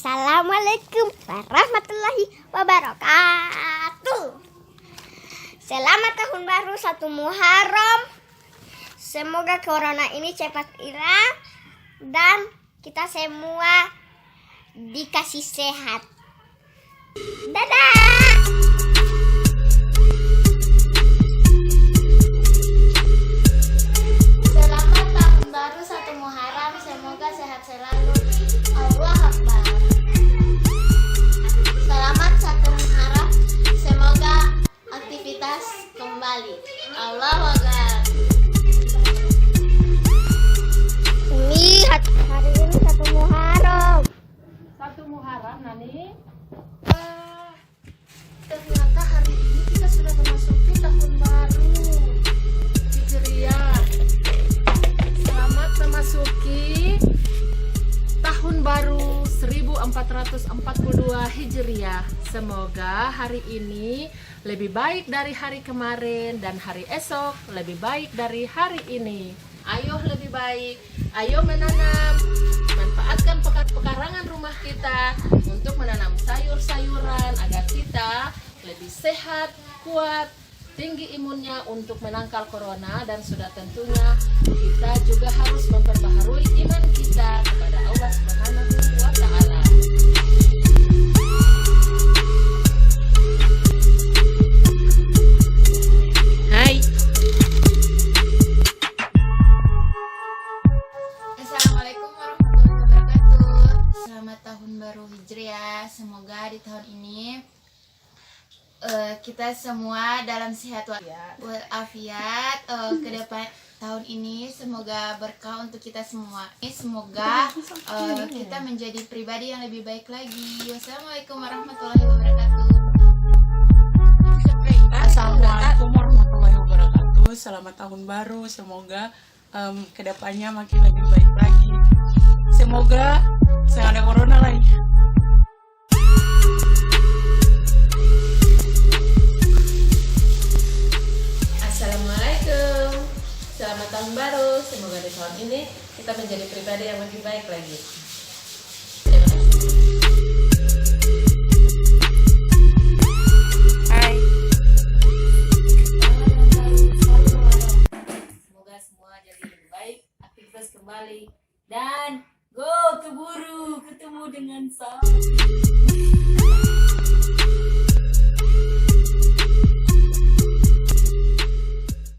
Assalamualaikum warahmatullahi wabarakatuh. Selamat tahun baru 1 Muharram. Semoga corona ini cepat hilang dan kita semua dikasih sehat. Dadah. Selamat tahun baru 1 Muharram, semoga sehat selalu. Allah Akbar. Selamat 1 Muharram, semoga aktivitas kembali. Allah Akbar. Lihat hari ini 1 Muharram. 1 Muharram, Nani. Ternyata hari ini kita sudah memasuki tahun baru Hijriah. Selamat memasuki tahun baru 1442 Hijriah. Semoga hari ini lebih baik dari hari kemarin dan hari esok lebih baik dari hari ini. Ayo lebih baik, ayo menanam, manfaatkan pekarangan rumah kita untuk menanam sayur-sayuran agar kita lebih sehat, kuat, tinggi imunnya untuk menangkal corona, dan sudah tentunya kita juga harus memperbaharui iman kita kepada Allah Subhanahu wa Ta'ala. Hai. Assalamualaikum warahmatullahi wabarakatuh. Selamat tahun baru Hijriah. Semoga di tahun ini kita semua dalam sehat walafiat. Ke depan tahun ini semoga berkah untuk kita semua. Semoga kita menjadi pribadi yang lebih baik lagi. Wassalamualaikum warahmatullahi wabarakatuh. Assalamualaikum warahmatullahi wabarakatuh. Selamat tahun baru. Semoga kedepannya makin lebih baik lagi. Semoga tidak ada corona lagi. Assalamualaikum. Selamat tahun baru. Semoga di tahun ini kita menjadi pribadi yang lebih baik lagi. Terima kasih. Hai. Semoga semua jadi lebih baik, aktivitas kembali, dan go keburu ketemu dengan sapi.